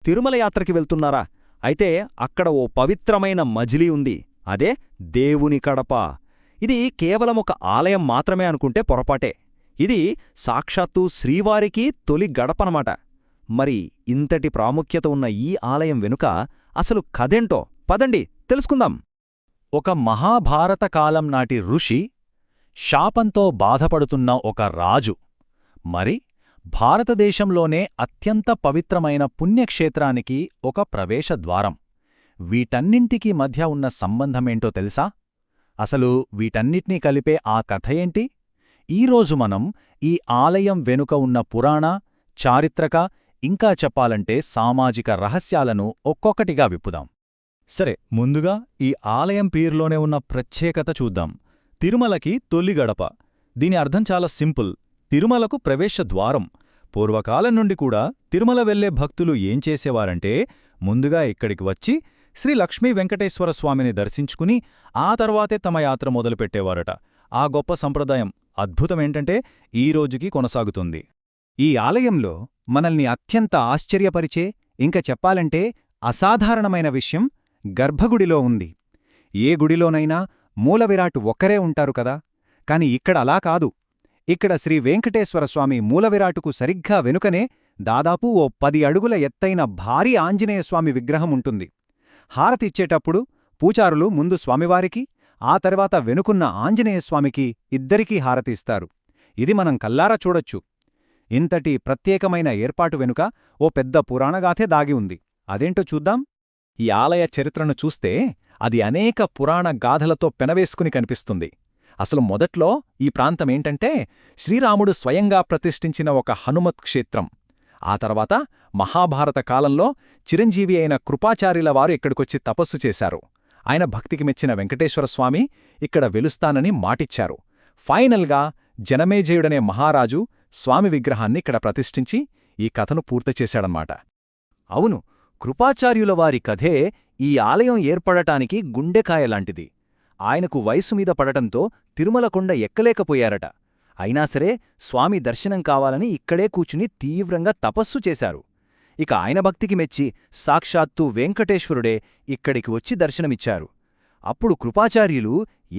తిరుమల యాత్రకి వెళ్తున్నారా? అయితే అక్కడ ఓ పవిత్రమైన మజిలీ ఉంది. అదే దేవుని కడప. ఇది కేవలం ఒక ఆలయం మాత్రమే అనుకుంటే పొరపాటే. ఇది సాక్షాత్తు శ్రీవారికి తొలి గడపనమాట. మరి ఇంతటి ప్రాముఖ్యత ఉన్న ఈ ఆలయం వెనుక అసలు కథేంటో పదండి తెలుసుకుందాం. ఒక మహాభారత కాలం నాటి ఋషి, శాపంతో బాధపడుతున్న ఒక రాజు, మరి భారతదేశంలోనే అత్యంత పవిత్రమైన పుణ్యక్షేత్రానికి ఒక ప్రవేశద్వారం. వీటన్నింటికీ మధ్య ఉన్న సంబంధమేంటో తెలుసా? అసలు వీటన్నిటినీ కలిపే ఆ కథ ఏంటి? ఈరోజు మనం ఈ ఆలయం వెనుక ఉన్న పురాణ, చారిత్రక, ఇంకా చెప్పాలంటే సామాజిక రహస్యాలను ఒక్కొక్కటిగా విప్పుదాం. సరే, ముందుగా ఈ ఆలయం పేరులోనే ఉన్న ప్రత్యేకత చూద్దాం. తిరుమలకి తొలి గడప. దీని అర్థం చాలా సింపుల్. తిరుమలకు ప్రవేశద్వారం. పూర్వకాలం నుండి కూడా తిరుమల వెళ్లే భక్తులు ఏం చేసేవారంటే, ముందుగా ఇక్కడికి వచ్చి శ్రీ లక్ష్మీ వెంకటేశ్వరస్వామిని దర్శించుకుని ఆ తర్వాతే తమ యాత్ర మొదలుపెట్టేవారట. ఆ గొప్ప సంప్రదాయం అద్భుతమేంటంటే ఈ రోజుకి కొనసాగుతుంది. ఈ ఆలయంలో మనల్ని అత్యంత ఆశ్చర్యపరిచే, ఇంక చెప్పాలంటే అసాధారణమైన విషయం గర్భగుడిలో ఉంది. ఏ గుడిలోనైనా మూలవిరాట్ ఒక్కరే ఉంటారు కదా, కాని ఇక్కడ అలా కాదు. ఇక్కడ శ్రీ వెంకటేశ్వరస్వామి మూలవిరాటుకు సరిగ్గా వెనుకనే దాదాపు ఓ 10 అడుగుల ఎత్తైన భారీ ఆంజనేయస్వామి విగ్రహం ఉంటుంది. హారతిచ్చేటప్పుడు పూజారులు ముందు స్వామివారికి, ఆ తర్వాత వెనుకున్న ఆంజనేయస్వామికి ఇద్దరికీ హారతి ఇస్తారు. ఇది మనం కల్లారా చూడొచ్చు. ఇంతటి ప్రత్యేకమైన ఏర్పాటు వెనుక ఓ పెద్ద పురాణగాథే దాగి ఉంది. అదేంటో చూద్దాం. ఈ ఆలయ చరిత్రను చూస్తే అది అనేక పురాణ గాథలతో పెనవేసుకుని కనిపిస్తుంది. అసలు మొదట్లో ఈ ప్రాంతమేంటంటే శ్రీరాముడు స్వయంగా ప్రతిష్ఠించిన ఒక హనుమత్ క్షేత్రం. ఆ తర్వాత మహాభారత కాలంలో చిరంజీవి అయిన కృపాచార్యుల వారు ఇక్కడికొచ్చి తపస్సు చేశారు. ఆయన భక్తికి మెచ్చిన వెంకటేశ్వరస్వామి ఇక్కడ వెలుస్తానని మాటిచ్చారు. ఫైనల్గా జనమేజయుడనే మహారాజు స్వామి విగ్రహాన్ని ఇక్కడ ప్రతిష్ఠించి ఈ కథను పూర్తిచేశాడన్నమాట. అవును, కృపాచార్యుల వారి కథే ఈ ఆలయం ఏర్పడటానికి గుండెకాయలాంటిది. ఆయనకు వయసు మీద పడటంతో తిరుమల కొండ ఎక్కలేకపోయారట. అయినా సరే స్వామి దర్శనం కావాలని ఇక్కడే కూచుని తీవ్రంగా తపస్సు చేశారు. ఇక ఆయన భక్తికి మెచ్చి సాక్షాత్తు వెంకటేశ్వరుడే ఇక్కడికి వచ్చి దర్శనమిచ్చారు. అప్పుడు కృపాచార్యులు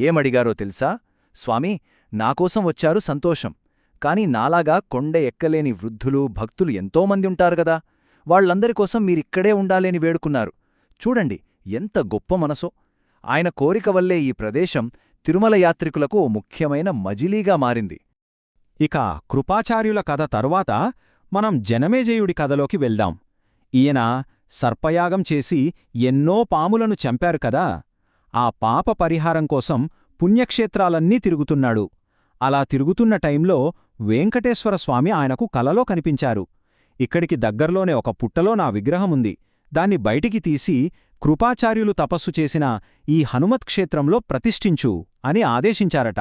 ఏమడిగారో తెలుసా? స్వామీ, నాకోసం వచ్చారు సంతోషం, కాని నాలాగా కొండ ఎక్కలేని వృద్ధులు, భక్తులు ఎంతోమంది ఉంటారు గదా, వాళ్లందరికోసం మీరిక్కడే ఉండాలేని వేడుకున్నారు. చూడండి ఎంత గొప్ప మనసో. ఆయన కోరిక వల్లే ఈ ప్రదేశం తిరుమల యాత్రికులకు ఓ ముఖ్యమైన మజిలీగా మారింది. ఇక కృపాచార్యుల కథ తరువాత మనం జనమేజయుడి కథలోకి వెళ్దాం. ఈయన సర్పయాగం చేసి ఎన్నో పాములను చంపారు కదా. ఆ పాప పరిహారం కోసం పుణ్యక్షేత్రాలన్నీ తిరుగుతున్నాడు. అలా తిరుగుతున్న టైంలో వెంకటేశ్వరస్వామి ఆయనకు కలలో కనిపించారు. ఇక్కడికి దగ్గర్లోనే ఒక పుట్టలో నా విగ్రహముంది, దాన్ని బయటికి తీసి కృపాచార్యులు తపస్సు చేసిన ఈ హనుమత్ క్షేత్రంలో ప్రతిష్ఠించు అని ఆదేశించారట.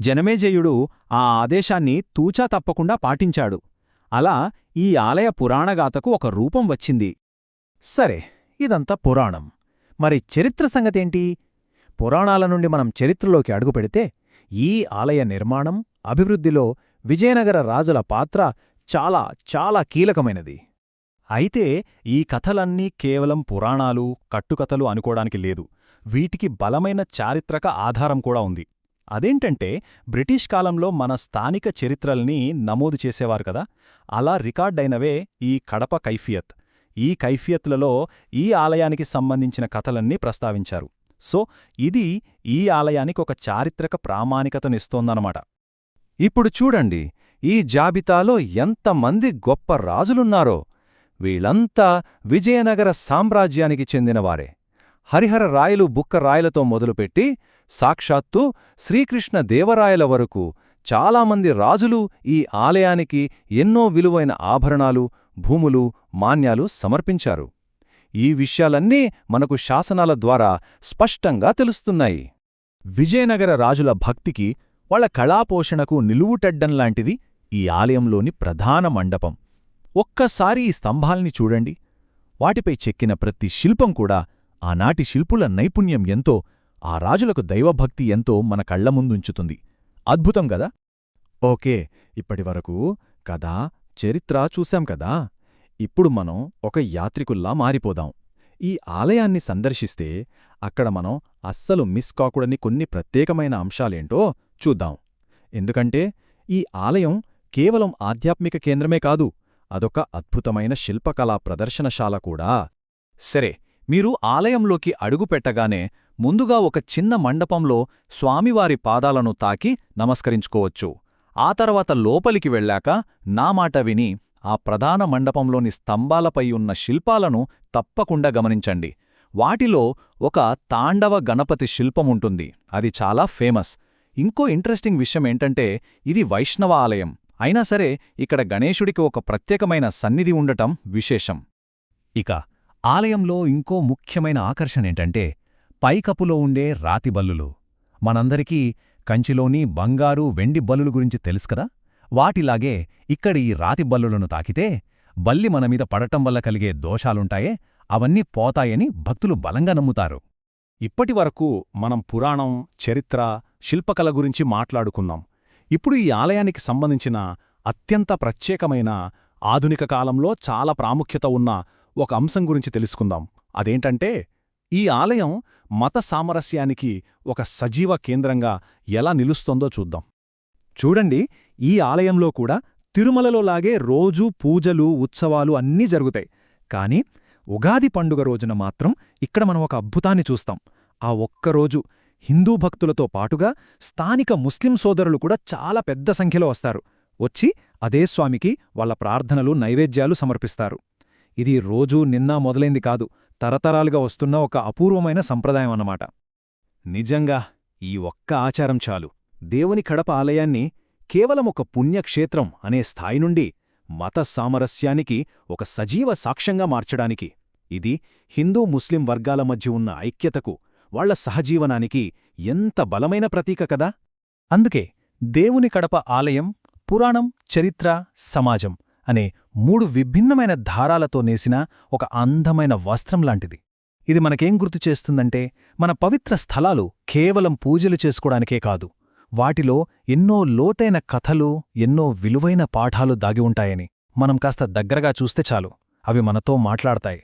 జనమేజయుడు ఆ ఆదేశాన్ని తూచా తప్పకుండా పాటించాడు. అలా ఈ ఆలయ పురాణగాథకు ఒక రూపం వచ్చింది. సరే, ఇదంతా పురాణం. మరి చరిత్ర సంగతేంటి? పురాణాల నుండి మనం చరిత్రలోకి అడుగుపెడితే ఈ ఆలయ నిర్మాణం, అభివృద్ధిలో విజయనగర రాజుల పాత్ర చాలా చాలా కీలకమైనది. అయితే ఈ కథలన్నీ కేవలం పురాణాలు, కట్టుకథలు అనుకోడానికి లేదు. వీటికి బలమైన చారిత్రక ఆధారం కూడా ఉంది. అదేంటంటే బ్రిటిష్ కాలంలో మన స్థానిక చరిత్రల్ని నమోదు చేసేవారు కదా, అలా రికార్డైనవే ఈ కడప కైఫియత్. ఈ కైఫియత్లలో ఈ ఆలయానికి సంబంధించిన కథలన్నీ ప్రస్తావించారు. సో ఇది ఈ ఆలయానికి ఒక చారిత్రక ప్రామాణికతనిస్తోందన్నమాట. ఇప్పుడు చూడండి, ఈ జాబితాలో ఎంతమంది గొప్ప రాజులున్నారో. వీళ్లంతా విజయనగర సామ్రాజ్యానికి చెందినవారే. హరిహర రాయలు, బుక్క రాయలతో మొదలుపెట్టి సాక్షాత్తు శ్రీకృష్ణ దేవరాయల వరకు చాలామంది రాజులు ఈ ఆలయానికి ఎన్నో విలువైన ఆభరణాలు, భూములు, మాన్యాలు సమర్పించారు. ఈ విషయాలన్నీ మనకు శాసనాల ద్వారా స్పష్టంగా తెలుస్తున్నాయి. విజయనగర రాజుల భక్తికి, వాళ్ల కళాపోషణకు నిలువుటడ్డంలాంటిది ఈ ఆలయంలోని ప్రధాన మండపం. ఒక్కసారి ఈ స్తంభాల్ని చూడండి. వాటిపై చెక్కిన ప్రతి శిల్పం కూడా ఆనాటి శిల్పుల నైపుణ్యం ఎంతో, ఆ రాజులకు దైవభక్తి ఎంతో మన కళ్లముందుంచుతుంది. అద్భుతం గదా? ఓకే, ఇప్పటివరకు కథ, చరిత్ర చూశాం కదా. ఇప్పుడు మనం ఒక యాత్రికుల్లా మారిపోదాం. ఈ ఆలయాన్ని సందర్శిస్తే అక్కడ మనం అస్సలు మిస్ కాకూడని కొన్ని ప్రత్యేకమైన అంశాలేంటో చూద్దాం. ఎందుకంటే ఈ ఆలయం కేవలం ఆధ్యాత్మిక కేంద్రమే కాదు, అదొక అద్భుతమైన శిల్పకళా ప్రదర్శనశాల కూడా. సరే, మీరు ఆలయంలోకి అడుగుపెట్టగానే ముందుగా ఒక చిన్న మండపంలో స్వామివారి పాదాలను తాకి నమస్కరించుకోవచ్చు. ఆ తర్వాత లోపలికి వెళ్ళాక నా మాట విని ఆ ప్రధాన మండపంలోని స్తంభాలపై ఉన్న శిల్పాలను తప్పకుండా గమనించండి. వాటిలో ఒక తాండవ గణపతి శిల్పముంటుంది. అది చాలా ఫేమస్. ఇంకో ఇంట్రెస్టింగ్ విషయమేంటంటే ఇది వైష్ణవ ఆలయం అయినా సరే ఇక్కడ గణేశుడికి ఒక ప్రత్యేకమైన సన్నిధి ఉండటం విశేషం. ఇక ఆలయంలో ఇంకో ముఖ్యమైన ఆకర్షణేంటంటే పైకప్పులో ఉండే రాతి బల్లులు. మనందరికీ కంచిలోని బంగారు వెండి బల్లులు గురించి తెలుసుకదా? వాటిలాగే ఇక్కడి ఈ రాతి బల్లులను తాకితే బల్లి మనమీద పడటం వల్ల కలిగే దోషాలుంటాయే అవన్నీ పోతాయని భక్తులు బలంగా నమ్ముతారు. ఇప్పటివరకు మనం పురాణం, చరిత్ర, శిల్పకళ గురించి మాట్లాడుకున్నాం. ఇప్పుడు ఈ ఆలయానికి సంబంధించిన అత్యంత ప్రత్యేకమైన ఆధునిక కాలంలో చాలా ప్రాముఖ్యత ఉన్న ఒక అంశం గురించి తెలుసుకుందాం. అదేంటంటే ఈ ఆలయం మత సామరస్యానికి ఒక సజీవ కేంద్రంగా ఎలా నిలుస్తోందో చూద్దాం. చూడండి, ఈ ఆలయంలో కూడా తిరుమలలోలాగే రోజూ పూజలు, ఉత్సవాలు అన్నీ జరుగుతాయి. కాని ఉగాది పండుగ రోజున మాత్రం ఇక్కడ మనం ఒక అద్భుతాన్ని చూస్తాం. ఆ ఒక్కరోజు హిందూ భక్తులతో పాటుగా స్థానిక ముస్లిం సోదరులు కూడా చాలా పెద్ద సంఖ్యలో వస్తారు. వచ్చి అదే స్వామికి వాళ్ళ ప్రార్థనలు, నైవేద్యాలు సమర్పిస్తారు. ఇది రోజూ నిన్న మొదలైంది కాదు, తరతరాలుగా వస్తున్న ఒక అపూర్వమైన సంప్రదాయం అన్నమాట. నిజంగా ఈ ఒక్క ఆచారం చాలు దేవుని కడప ఆలయాన్ని కేవలం ఒక పుణ్యక్షేత్రం అనే స్థాయి నుండి మత సామరస్యానికి ఒక సజీవ సాక్ష్యంగా మార్చడానికి. ఇది హిందూ ముస్లిం వర్గాల మధ్య ఉన్న ఐక్యతకు, వాళ్ల సహజీవనానికి ఎంత బలమైన ప్రతీక కదా. అందుకే దేవుని కడప ఆలయం పురాణం, చరిత్ర, సమాజం అనే 3 విభిన్నమైన ధారాలతో నేసిన ఒక అందమైన వస్త్రంలాంటిది. ఇది మనకేం గుర్తు చేస్తుందంటే మన పవిత్ర స్థలాలు కేవలం పూజలు చేసుకోవడానికే కాదు, వాటిలో ఎన్నో లోతైన కథలు, ఎన్నో విలువైన పాఠాలు దాగి ఉంటాయని మనం కాస్త దగ్గరగా చూస్తే చాలు, అవి మనతో మాట్లాడతాయి.